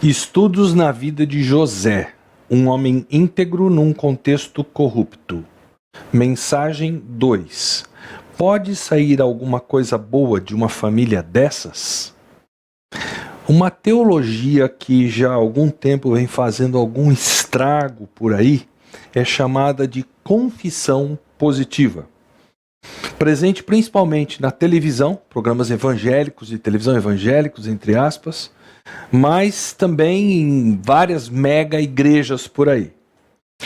Estudos na vida de José, um homem íntegro num contexto corrupto. Mensagem 2. Pode sair alguma coisa boa de uma família dessas? Uma teologia que já há algum tempo vem fazendo algum estrago por aí é chamada de confissão positiva. Presente principalmente na televisão, programas evangélicos de televisão evangélicos, entre aspas, mas também em várias mega igrejas por aí.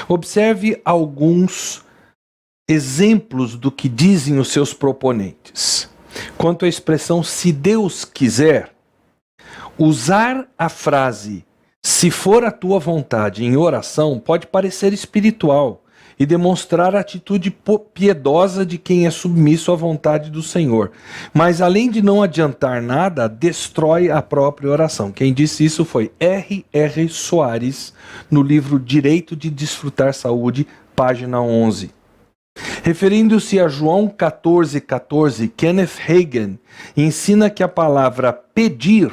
Observe alguns exemplos do que dizem os seus proponentes. Quanto à expressão "se Deus quiser", usar a frase "se for a tua vontade" em oração pode parecer espiritual e demonstrar a atitude piedosa de quem é submisso à vontade do Senhor. Mas além de não adiantar nada, destrói a própria oração. Quem disse isso foi R.R. Soares, no livro Direito de Desfrutar Saúde, página 11. Referindo-se a João 14,14, Kenneth Hagin ensina que a palavra pedir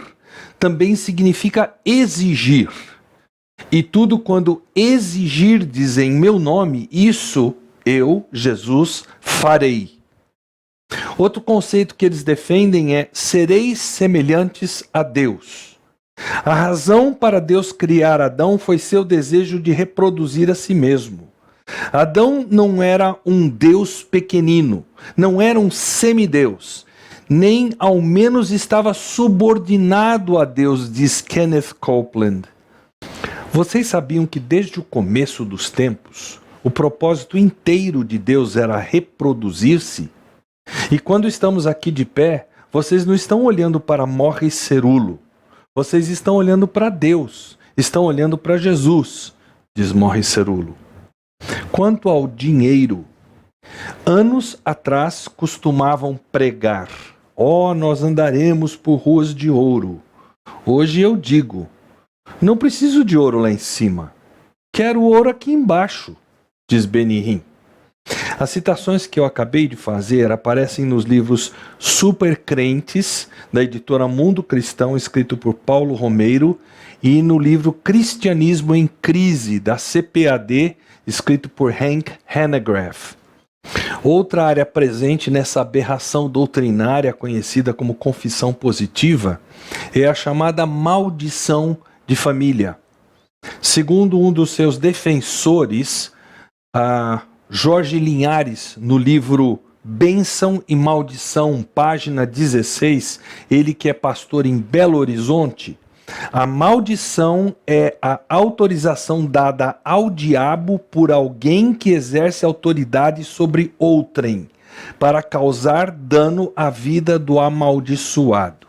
também significa exigir. E tudo quando exigirdes em meu nome, isso eu, Jesus, farei. Outro conceito que eles defendem é sereis semelhantes a Deus. A razão para Deus criar Adão foi seu desejo de reproduzir a si mesmo. Adão não era um Deus pequenino, não era um semideus, nem ao menos estava subordinado a Deus, diz Kenneth Copeland. Vocês sabiam que desde o começo dos tempos, o propósito inteiro de Deus era reproduzir-se? E quando estamos aqui de pé, vocês não estão olhando para Morris Cerullo, vocês estão olhando para Deus, estão olhando para Jesus, diz Morris Cerullo. Quanto ao dinheiro, anos atrás costumavam pregar: nós andaremos por ruas de ouro. Hoje eu digo: não preciso de ouro lá em cima, quero ouro aqui embaixo, diz Benihim. As citações que eu acabei de fazer aparecem nos livros Super Crentes, da editora Mundo Cristão, escrito por Paulo Romeiro, e no livro Cristianismo em Crise, da CPAD, escrito por Hank Hanegraaff. Outra área presente nessa aberração doutrinária conhecida como confissão positiva é a chamada maldição de família. Segundo um dos seus defensores, Jorge Linhares, no livro Bênção e Maldição, página 16, ele que é pastor em Belo Horizonte, a maldição é a autorização dada ao diabo por alguém que exerce autoridade sobre outrem, para causar dano à vida do amaldiçoado.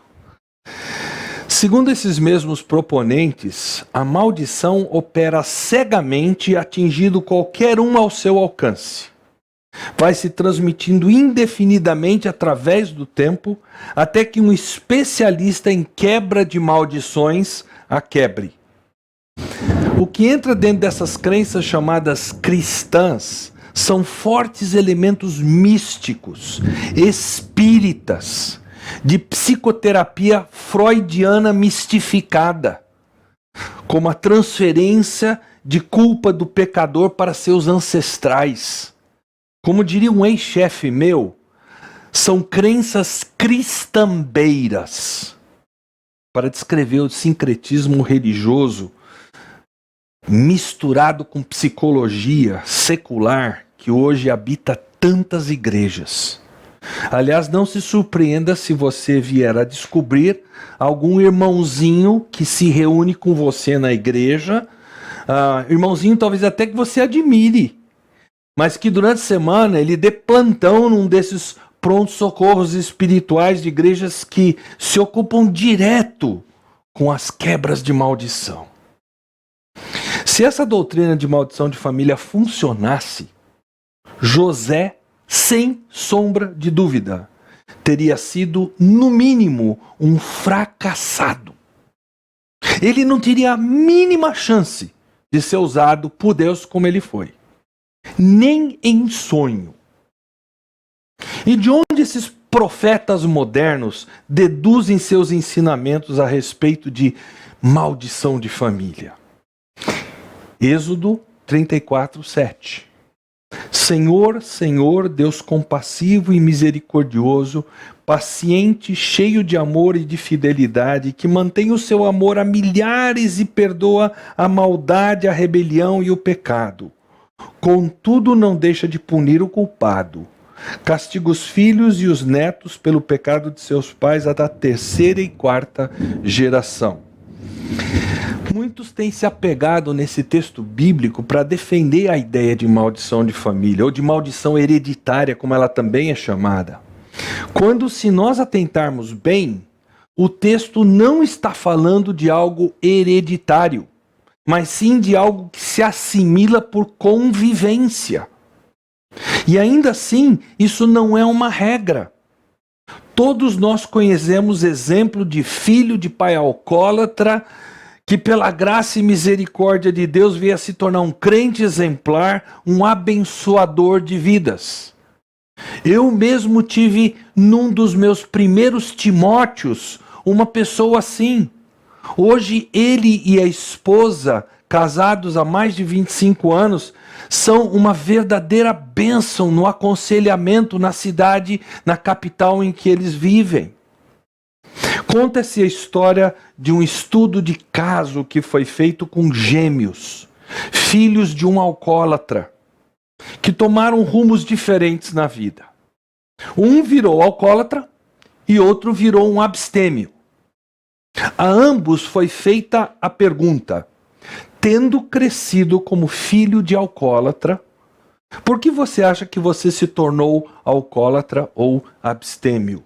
Segundo esses mesmos proponentes, a maldição opera cegamente, atingindo qualquer um ao seu alcance. Vai se transmitindo indefinidamente através do tempo, até que um especialista em quebra de maldições a quebre. O que entra dentro dessas crenças chamadas cristãs são fortes elementos místicos, espíritas, de psicoterapia freudiana mistificada, como a transferência de culpa do pecador para seus ancestrais. Como diria um ex-chefe meu, são crenças cristambeiras, para descrever o sincretismo religioso misturado com psicologia secular que hoje habita tantas igrejas. Aliás, não se surpreenda se você vier a descobrir algum irmãozinho que se reúne com você na igreja, irmãozinho talvez até que você admire, mas que durante a semana ele dê plantão num desses pronto-socorros espirituais de igrejas que se ocupam direto com as quebras de maldição. Se essa doutrina de maldição de família funcionasse, José, sem sombra de dúvida, teria sido, no mínimo, um fracassado. Ele não teria a mínima chance de ser usado por Deus como ele foi. Nem em sonho. E de onde esses profetas modernos deduzem seus ensinamentos a respeito de maldição de família? Êxodo 34, 7. Senhor, Senhor, Deus compassivo e misericordioso, paciente, cheio de amor e de fidelidade, que mantém o seu amor a milhares e perdoa a maldade, a rebelião e o pecado. Contudo, não deixa de punir o culpado. Castiga os filhos e os netos pelo pecado de seus pais até a terceira e quarta geração. Muitos têm se apegado nesse texto bíblico para defender a ideia de maldição de família, ou de maldição hereditária, como ela também é chamada. Quando, se nós atentarmos bem, o texto não está falando de algo hereditário, mas sim de algo que se assimila por convivência. E ainda assim, isso não é uma regra. Todos nós conhecemos exemplo de filho de pai alcoólatra que pela graça e misericórdia de Deus veio a se tornar um crente exemplar, um abençoador de vidas. Eu mesmo tive, num dos meus primeiros Timóteos, uma pessoa assim. Hoje ele e a esposa, casados há mais de 25 anos, são uma verdadeira bênção no aconselhamento na cidade, na capital em que eles vivem. Conta-se a história de um estudo de caso que foi feito com gêmeos, filhos de um alcoólatra, que tomaram rumos diferentes na vida. Um virou alcoólatra e outro virou um abstêmio. A ambos foi feita a pergunta: tendo crescido como filho de alcoólatra, por que você acha que você se tornou alcoólatra ou abstêmio?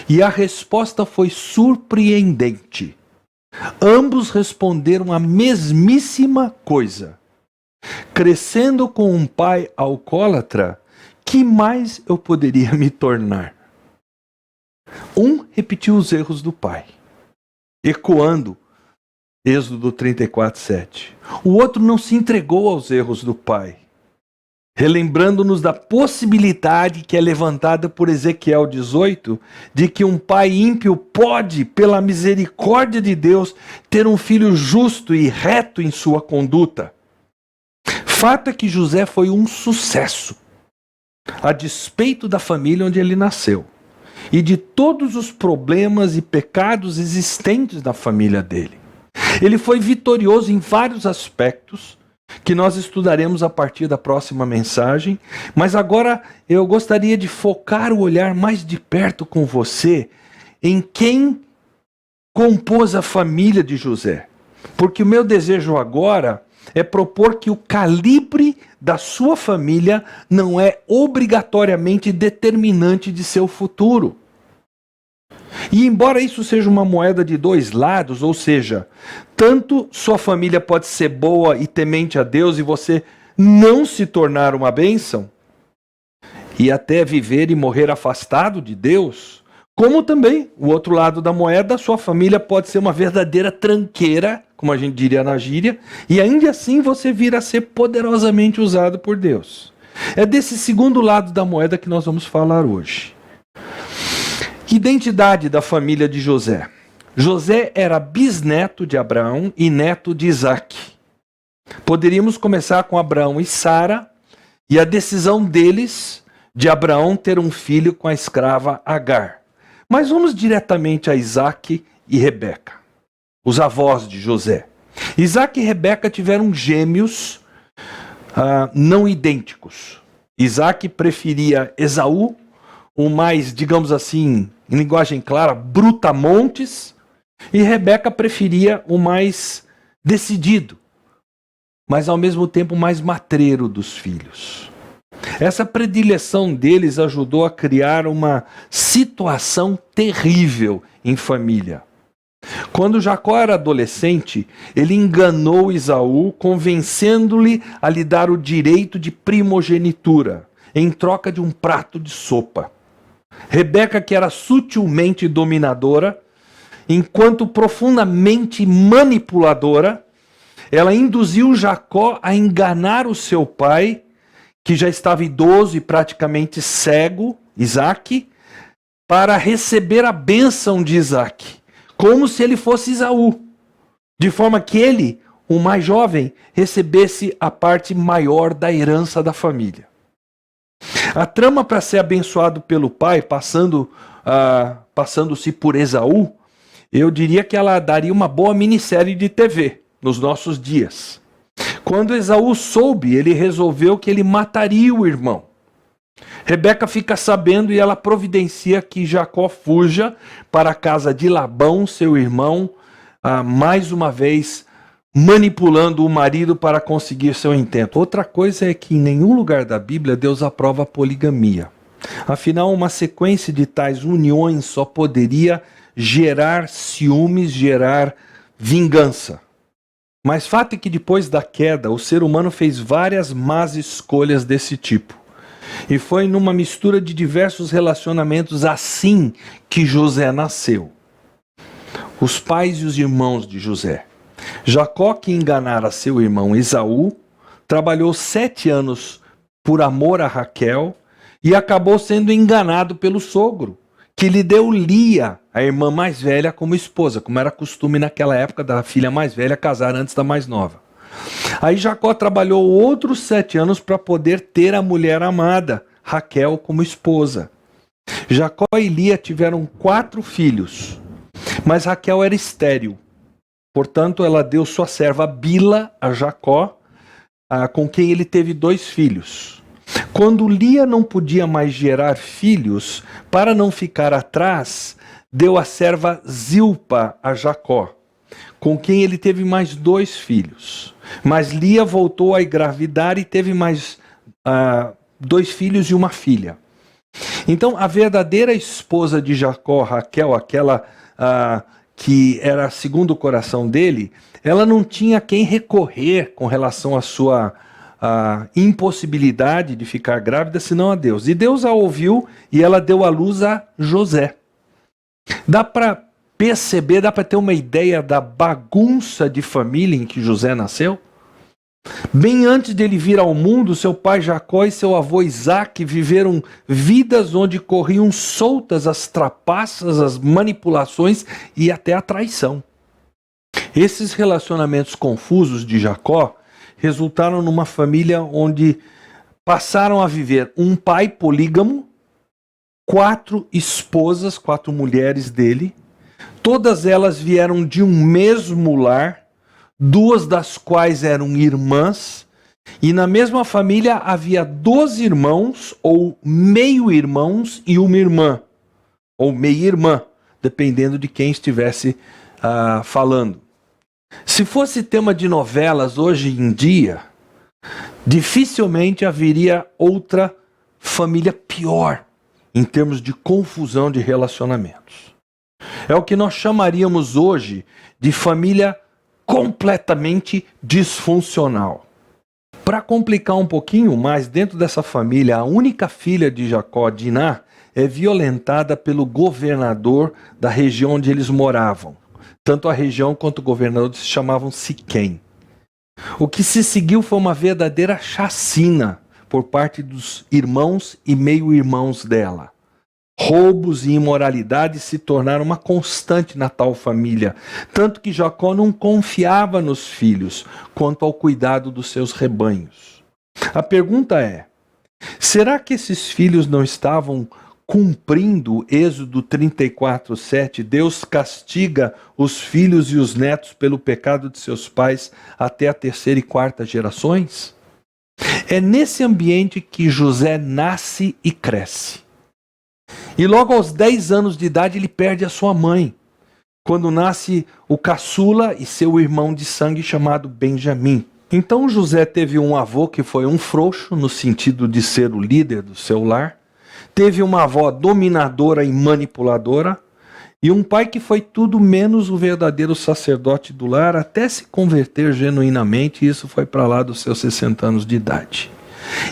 E a resposta foi surpreendente. Ambos responderam a mesmíssima coisa. Crescendo com um pai alcoólatra, que mais eu poderia me tornar? Um repetiu os erros do pai, ecoando Êxodo 34, 7. O outro não se entregou aos erros do pai, relembrando-nos da possibilidade que é levantada por Ezequiel 18, de que um pai ímpio pode, pela misericórdia de Deus, ter um filho justo e reto em sua conduta. Fato é que José foi um sucesso, a despeito da família onde ele nasceu, e de todos os problemas e pecados existentes na família dele. Ele foi vitorioso em vários aspectos, que nós estudaremos a partir da próxima mensagem, mas agora eu gostaria de focar o olhar mais de perto com você em quem compôs a família de José. Porque o meu desejo agora é propor que o calibre da sua família não é obrigatoriamente determinante de seu futuro. E embora isso seja uma moeda de dois lados, ou seja, tanto sua família pode ser boa e temente a Deus e você não se tornar uma bênção, e até viver e morrer afastado de Deus, como também, o outro lado da moeda, sua família pode ser uma verdadeira tranqueira, como a gente diria na gíria, e ainda assim você vir a ser poderosamente usado por Deus. É desse segundo lado da moeda que nós vamos falar hoje. Identidade da família de José. José era bisneto de Abraão e neto de Isaac. Poderíamos começar com Abraão e Sara e a decisão deles de Abraão ter um filho com a escrava Agar. Mas vamos diretamente a Isaac e Rebeca, os avós de José. Isaac e Rebeca tiveram gêmeos não idênticos. Isaac preferia Esaú, o mais, digamos assim, em linguagem clara, brutamontes, e Rebeca preferia o mais decidido, mas ao mesmo tempo mais matreiro dos filhos. Essa predileção deles ajudou a criar uma situação terrível em família. Quando Jacó era adolescente, ele enganou Esaú, convencendo-lhe a lhe dar o direito de primogenitura, em troca de um prato de sopa. Rebeca, que era sutilmente dominadora, enquanto profundamente manipuladora, ela induziu Jacó a enganar o seu pai, que já estava idoso e praticamente cego, Isaac, para receber a bênção de Isaac, como se ele fosse Esaú, de forma que ele, o mais jovem, recebesse a parte maior da herança da família. A trama para ser abençoado pelo pai, passando-se por Esaú, eu diria que ela daria uma boa minissérie de TV nos nossos dias. Quando Esaú soube, ele resolveu que ele mataria o irmão. Rebeca fica sabendo e ela providencia que Jacó fuja para a casa de Labão, seu irmão, mais uma vez manipulando o marido para conseguir seu intento. Outra coisa é que em nenhum lugar da Bíblia Deus aprova a poligamia. Afinal, uma sequência de tais uniões só poderia gerar ciúmes, gerar vingança. Mas fato é que depois da queda, o ser humano fez várias más escolhas desse tipo. E foi numa mistura de diversos relacionamentos assim que José nasceu. Os pais e os irmãos de José. Jacó, que enganara seu irmão Esaú, trabalhou 7 anos por amor a Raquel e acabou sendo enganado pelo sogro, que lhe deu Lia, a irmã mais velha, como esposa, como era costume naquela época da filha mais velha casar antes da mais nova. Aí Jacó trabalhou outros 7 anos para poder ter a mulher amada, Raquel, como esposa. Jacó e Lia tiveram 4 filhos, mas Raquel era estéril. Portanto, ela deu sua serva Bila a Jacó, com quem ele teve 2 filhos. Quando Lia não podia mais gerar filhos, para não ficar atrás, deu a serva Zilpa a Jacó, com quem ele teve mais 2 filhos. Mas Lia voltou a engravidar e teve mais 2 filhos e uma filha. Então, a verdadeira esposa de Jacó, Raquel, aquela que era segundo o coração dele, ela não tinha quem recorrer com relação à sua impossibilidade de ficar grávida, senão a Deus. E Deus a ouviu e ela deu à luz a José. Dá para perceber, dá para ter uma ideia da bagunça de família em que José nasceu? Bem antes dele vir ao mundo, seu pai Jacó e seu avô Isaac viveram vidas onde corriam soltas as trapaças, as manipulações e até a traição. Esses relacionamentos confusos de Jacó resultaram numa família onde passaram a viver um pai polígamo, 4 esposas, 4 mulheres dele, todas elas vieram de um mesmo lar, 2 das quais eram irmãs, e na mesma família havia 12 irmãos, ou meio-irmãos e uma irmã, ou meia-irmã, dependendo de quem estivesse falando. Se fosse tema de novelas hoje em dia, dificilmente haveria outra família pior em termos de confusão de relacionamentos. É o que nós chamaríamos hoje de família completamente disfuncional. Para complicar um pouquinho mais, dentro dessa família, a única filha de Jacó, Diná, é violentada pelo governador da região onde eles moravam. Tanto a região quanto o governador se chamavam Siquém. O que se seguiu foi uma verdadeira chacina por parte dos irmãos e meio-irmãos dela. Roubos e imoralidade se tornaram uma constante na tal família, tanto que Jacó não confiava nos filhos quanto ao cuidado dos seus rebanhos. A pergunta é: será que esses filhos não estavam cumprindo Êxodo 34:7? Deus castiga os filhos e os netos pelo pecado de seus pais até a 3ª e 4ª gerações? É nesse ambiente que José nasce e cresce. E logo aos 10 anos de idade ele perde a sua mãe, quando nasce o caçula e seu irmão de sangue chamado Benjamim. Então José teve um avô que foi um frouxo, no sentido de ser o líder do seu lar, teve uma avó dominadora e manipuladora, e um pai que foi tudo menos o verdadeiro sacerdote do lar, até se converter genuinamente, e isso foi para lá dos seus 60 anos de idade.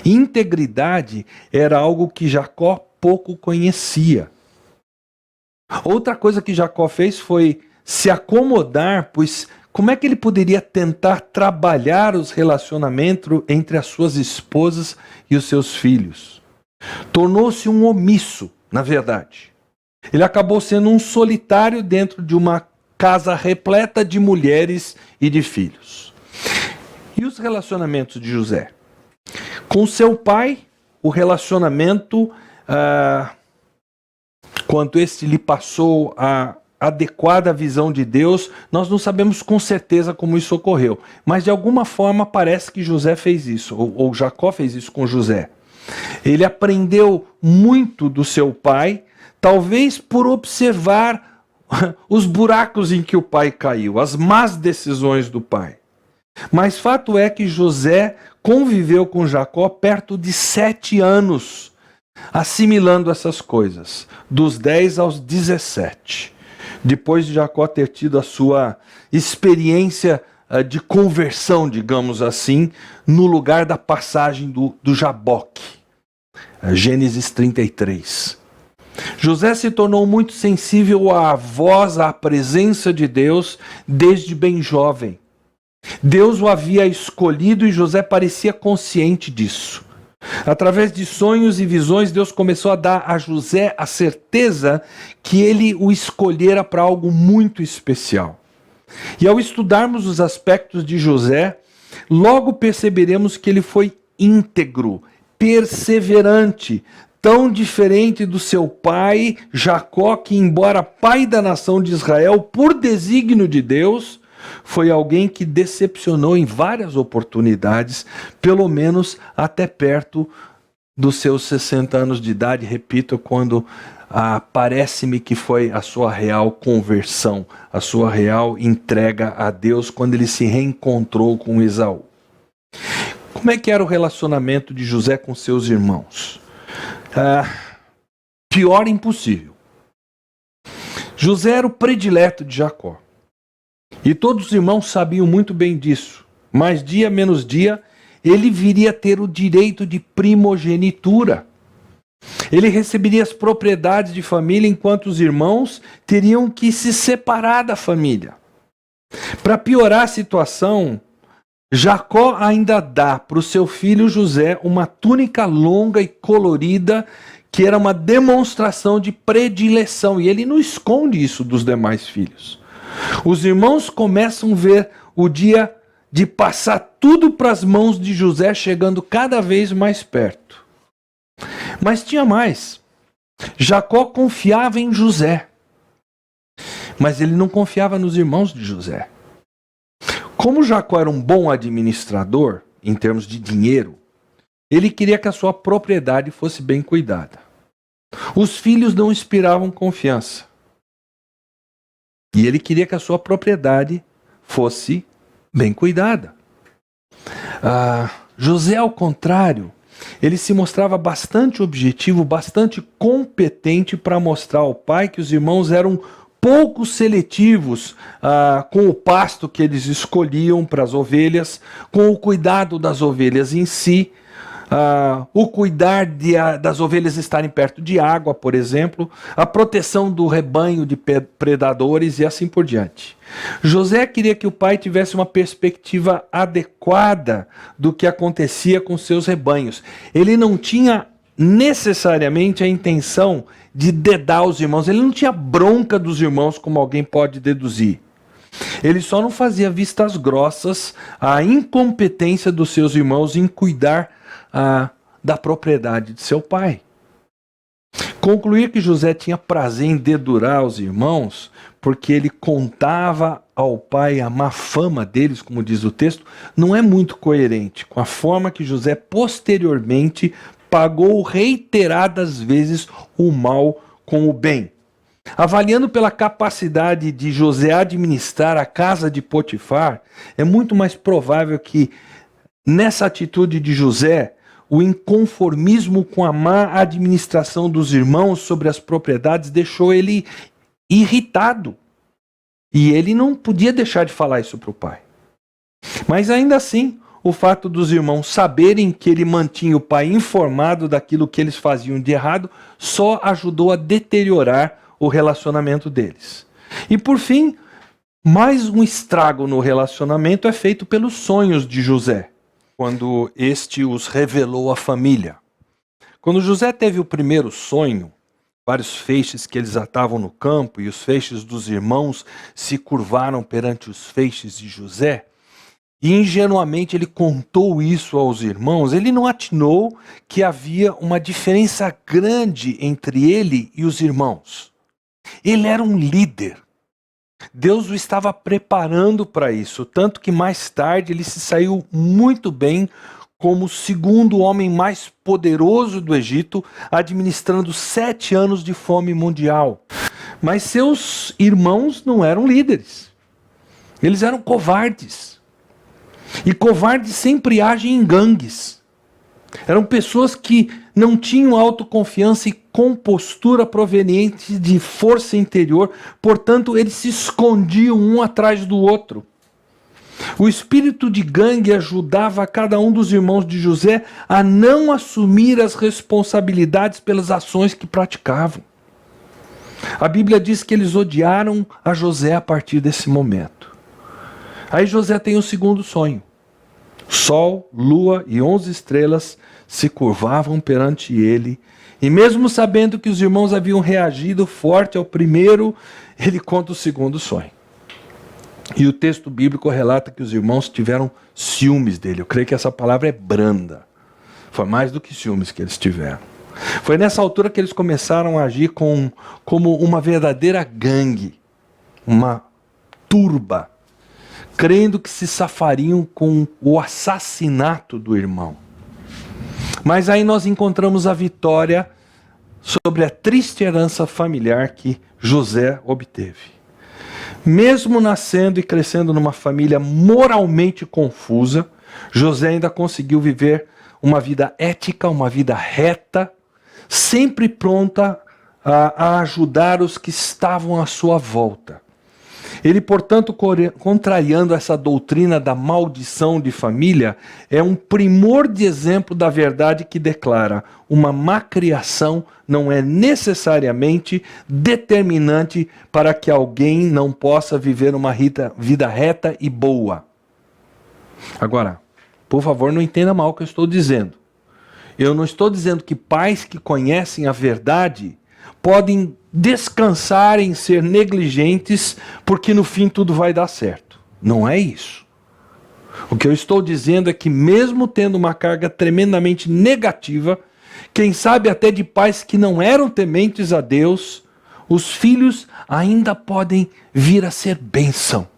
Integridade era algo que Jacó pouco conhecia. Outra coisa que Jacó fez foi se acomodar, pois como é que ele poderia tentar trabalhar os relacionamentos entre as suas esposas e os seus filhos? Tornou-se um omisso, na verdade. Ele acabou sendo um solitário dentro de uma casa repleta de mulheres e de filhos. E os relacionamentos de José? Com seu pai, o relacionamento, quando este lhe passou a adequada visão de Deus, nós não sabemos com certeza como isso ocorreu. Mas de alguma forma parece que José fez isso, ou Jacó fez isso com José. Ele aprendeu muito do seu pai, talvez por observar os buracos em que o pai caiu, as más decisões do pai. Mas fato é que José conviveu com Jacó perto de 7 anos, assimilando essas coisas, dos 10 aos 17. Depois de Jacó ter tido a sua experiência de conversão, digamos assim, no lugar da passagem do Jaboque. Gênesis 33. José se tornou muito sensível à voz, à presença de Deus, desde bem jovem. Deus o havia escolhido e José parecia consciente disso. Através de sonhos e visões, Deus começou a dar a José a certeza que ele o escolhera para algo muito especial. E ao estudarmos os aspectos de José, logo perceberemos que ele foi íntegro, perseverante, tão diferente do seu pai, Jacó, que, embora pai da nação de Israel, por desígnio de Deus, foi alguém que decepcionou em várias oportunidades, pelo menos até perto dos seus 60 anos de idade, repito, quando parece-me que foi a sua real conversão, a sua real entrega a Deus, quando ele se reencontrou com Esaú. Como é que era o relacionamento de José com seus irmãos? Pior impossível. José era o predileto de Jacó. E todos os irmãos sabiam muito bem disso. Mas dia menos dia, ele viria a ter o direito de primogenitura. Ele receberia as propriedades de família, enquanto os irmãos teriam que se separar da família. Para piorar a situação, Jacó ainda dá para o seu filho José uma túnica longa e colorida, que era uma demonstração de predileção. E ele não esconde isso dos demais filhos. Os irmãos começam a ver o dia de passar tudo para as mãos de José, chegando cada vez mais perto. Mas tinha mais. Jacó confiava em José, mas ele não confiava nos irmãos de José. Como Jacó era um bom administrador, em termos de dinheiro, ele queria que a sua propriedade fosse bem cuidada. Os filhos não inspiravam confiança. E ele queria que a sua propriedade fosse bem cuidada. José, ao contrário, ele se mostrava bastante objetivo, bastante competente para mostrar ao pai que os irmãos eram pouco seletivos com o pasto que eles escolhiam para as ovelhas, com o cuidado das ovelhas em si, o cuidar das ovelhas estarem perto de água, por exemplo, a proteção do rebanho de predadores e assim por diante. José queria que o pai tivesse uma perspectiva adequada do que acontecia com seus rebanhos. Ele não tinha necessariamente a intenção de dedar os irmãos, ele não tinha bronca dos irmãos, como alguém pode deduzir. Ele só não fazia vistas grossas à incompetência dos seus irmãos em cuidar da propriedade de seu pai. Concluir que José tinha prazer em dedurar os irmãos, porque ele contava ao pai a má fama deles, como diz o texto, não é muito coerente com a forma que José posteriormente pagou reiteradas vezes o mal com o bem. Avaliando pela capacidade de José administrar a casa de Potifar, é muito mais provável que nessa atitude de José, o inconformismo com a má administração dos irmãos sobre as propriedades deixou ele irritado. E ele não podia deixar de falar isso para o pai. Mas ainda assim, o fato dos irmãos saberem que ele mantinha o pai informado daquilo que eles faziam de errado só ajudou a deteriorar o relacionamento deles. E por fim, mais um estrago no relacionamento é feito pelos sonhos de José, quando este os revelou à família. Quando José teve o primeiro sonho, vários feixes que eles atavam no campo, e os feixes dos irmãos se curvaram perante os feixes de José. E ingenuamente ele contou isso aos irmãos. Ele não atinou que havia uma diferença grande entre ele e os irmãos. Ele era um líder. Deus o estava preparando para isso, tanto que mais tarde ele se saiu muito bem como o segundo homem mais poderoso do Egito, administrando 7 anos de fome mundial. Mas seus irmãos não eram líderes. Eles eram covardes. E covardes sempre agem em gangues. Eram pessoas que não tinham autoconfiança e compostura proveniente de força interior, portanto, eles se escondiam um atrás do outro. O espírito de gangue ajudava cada um dos irmãos de José a não assumir as responsabilidades pelas ações que praticavam. A Bíblia diz que eles odiaram a José a partir desse momento. Aí José tem o segundo sonho. Sol, lua e 11 estrelas se curvavam perante ele, e mesmo sabendo que os irmãos haviam reagido forte ao primeiro, ele conta o segundo sonho. E o texto bíblico relata que os irmãos tiveram ciúmes dele. Eu creio que essa palavra é branda. Foi mais do que ciúmes que eles tiveram. Foi nessa altura que eles começaram a agir como uma verdadeira gangue, uma turba, crendo que se safariam com o assassinato do irmão. Mas aí nós encontramos a vitória sobre a triste herança familiar que José obteve. Mesmo nascendo e crescendo numa família moralmente confusa, José ainda conseguiu viver uma vida ética, uma vida reta, sempre pronta a ajudar os que estavam à sua volta. Ele, portanto, contrariando essa doutrina da maldição de família, é um primor de exemplo da verdade que declara: uma má criação não é necessariamente determinante para que alguém não possa viver uma vida reta e boa. Agora, por favor, não entenda mal o que eu estou dizendo. Eu não estou dizendo que pais que conhecem a verdade podem descansar em ser negligentes porque no fim tudo vai dar certo. Não é isso. O que eu estou dizendo é que mesmo tendo uma carga tremendamente negativa, quem sabe até de pais que não eram tementes a Deus, os filhos ainda podem vir a ser bênção,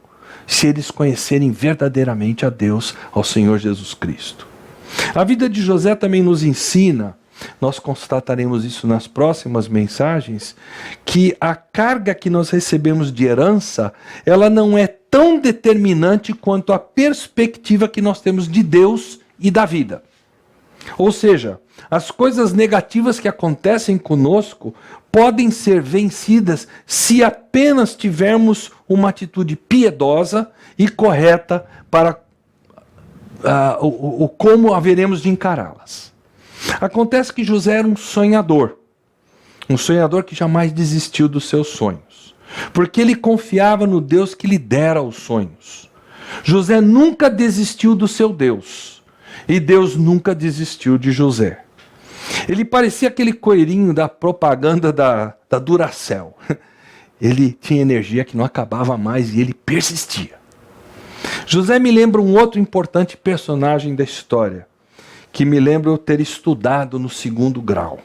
se eles conhecerem verdadeiramente a Deus, ao Senhor Jesus Cristo. A vida de José também nos ensina, nós constataremos isso nas próximas mensagens, que a carga que nós recebemos de herança, ela não é tão determinante quanto a perspectiva que nós temos de Deus e da vida. Ou seja, as coisas negativas que acontecem conosco podem ser vencidas se apenas tivermos uma atitude piedosa e correta para como haveremos de encará-las. Acontece que José era um sonhador que jamais desistiu dos seus sonhos, porque ele confiava no Deus que lhe dera os sonhos. José nunca desistiu do seu Deus, e Deus nunca desistiu de José. Ele parecia aquele coelhinho da propaganda da Duracell. Ele tinha energia que não acabava mais e ele persistia. José me lembra um outro importante personagem da história, que me lembro eu ter estudado no 2º grau.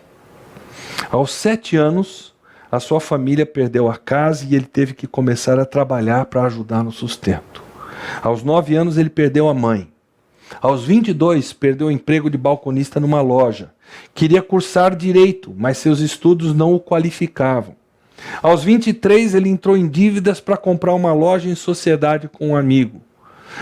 Aos 7 anos, a sua família perdeu a casa e ele teve que começar a trabalhar para ajudar no sustento. Aos 9 anos, ele perdeu a mãe. Aos 22, perdeu o emprego de balconista numa loja. Queria cursar direito, mas seus estudos não o qualificavam. Aos 23, ele entrou em dívidas para comprar uma loja em sociedade com um amigo.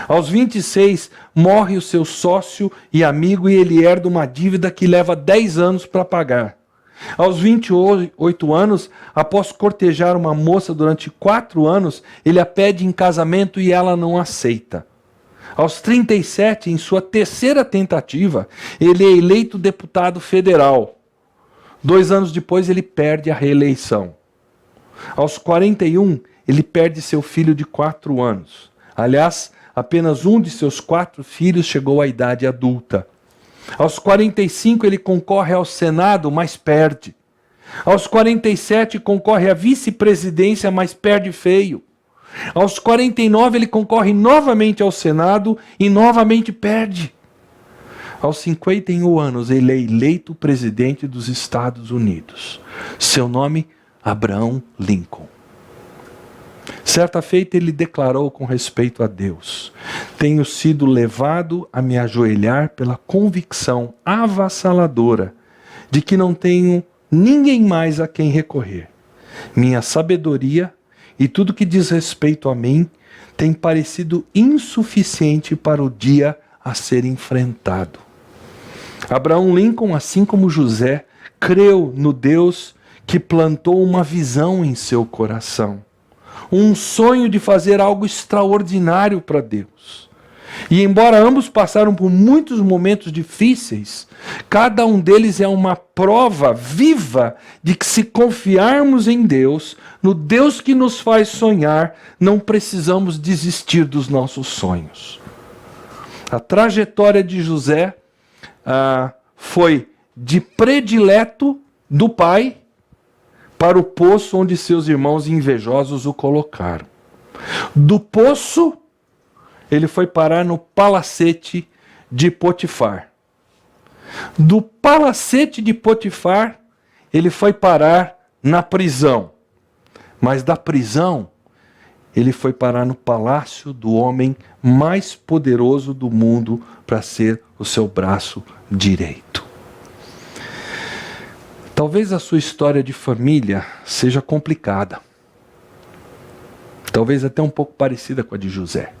Aos 26, morre o seu sócio e amigo e ele herda uma dívida que leva 10 anos para pagar. Aos 28 anos, após cortejar uma moça durante 4 anos, ele a pede em casamento e ela não aceita. Aos 37, em sua terceira tentativa, ele é eleito deputado federal. 2 anos depois, ele perde a reeleição. Aos 41, ele perde seu filho de 4 anos. Aliás, apenas um de seus 4 filhos chegou à idade adulta. Aos 45, ele concorre ao Senado, mas perde. Aos 47 concorre à vice-presidência, mas perde feio. Aos 49 ele concorre novamente ao Senado e novamente perde. Aos 51 anos ele é eleito presidente dos Estados Unidos. Seu nome, Abraham Lincoln. Certa feita ele declarou com respeito a Deus: tenho sido levado a me ajoelhar pela convicção avassaladora de que não tenho ninguém mais a quem recorrer. Minha sabedoria e tudo que diz respeito a mim tem parecido insuficiente para o dia a ser enfrentado. Abraham Lincoln, assim como José, creu no Deus que plantou uma visão em seu coração. Um sonho de fazer algo extraordinário para Deus. E embora ambos passaram por muitos momentos difíceis, cada um deles é uma prova viva de que se confiarmos em Deus, no Deus que nos faz sonhar, não precisamos desistir dos nossos sonhos. A trajetória de José foi de predileto do pai para o poço onde seus irmãos invejosos o colocaram. Do poço, ele foi parar no palacete de Potifar. Do palacete de Potifar, ele foi parar na prisão. Mas da prisão, ele foi parar no palácio do homem mais poderoso do mundo para ser o seu braço direito. Talvez a sua história de família seja complicada. Talvez até um pouco parecida com a de José.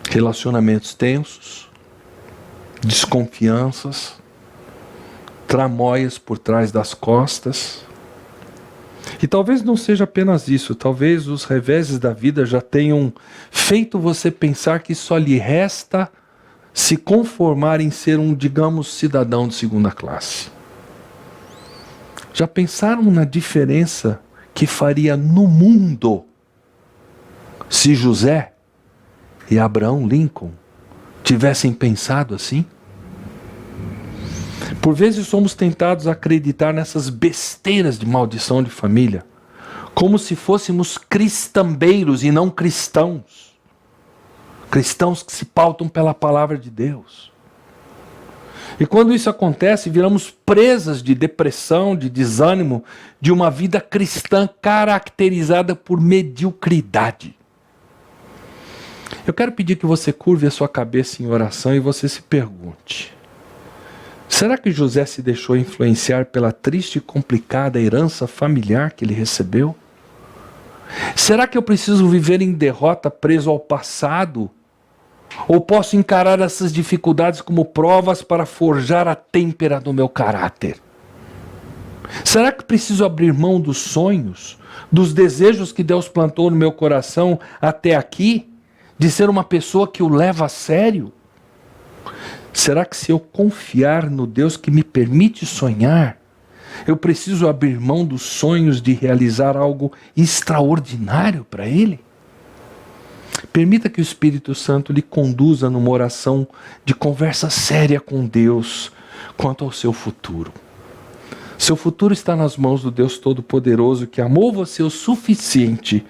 Relacionamentos tensos, desconfianças, tramóias por trás das costas. E talvez não seja apenas isso, talvez os reveses da vida já tenham feito você pensar que só lhe resta se conformar em ser um, digamos, cidadão de segunda classe. Já pensaram na diferença que faria no mundo se José e Abraham Lincoln tivessem pensado assim? Por vezes somos tentados a acreditar nessas besteiras de maldição de família, como se fôssemos cristambeiros e não cristãos. Cristãos que se pautam pela palavra de Deus. E quando isso acontece, viramos presas de depressão, de desânimo, de uma vida cristã caracterizada por mediocridade. Eu quero pedir que você curve a sua cabeça em oração e você se pergunte: será que José se deixou influenciar pela triste e complicada herança familiar que ele recebeu? Será que eu preciso viver em derrota preso ao passado? Ou posso encarar essas dificuldades como provas para forjar a têmpera do meu caráter? Será que preciso abrir mão dos sonhos, dos desejos que Deus plantou no meu coração até aqui, de ser uma pessoa que o leva a sério? Será que se eu confiar no Deus que me permite sonhar, eu preciso abrir mão dos sonhos de realizar algo extraordinário para Ele? Permita que o Espírito Santo lhe conduza numa oração de conversa séria com Deus quanto ao seu futuro. Seu futuro está nas mãos do Deus Todo-Poderoso que amou você o suficiente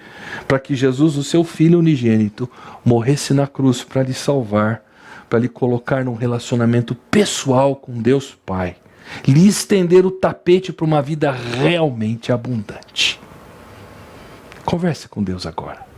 para que Jesus, o seu Filho unigênito, morresse na cruz para lhe salvar, para lhe colocar num relacionamento pessoal com Deus Pai, lhe estender o tapete para uma vida realmente abundante. Converse com Deus agora.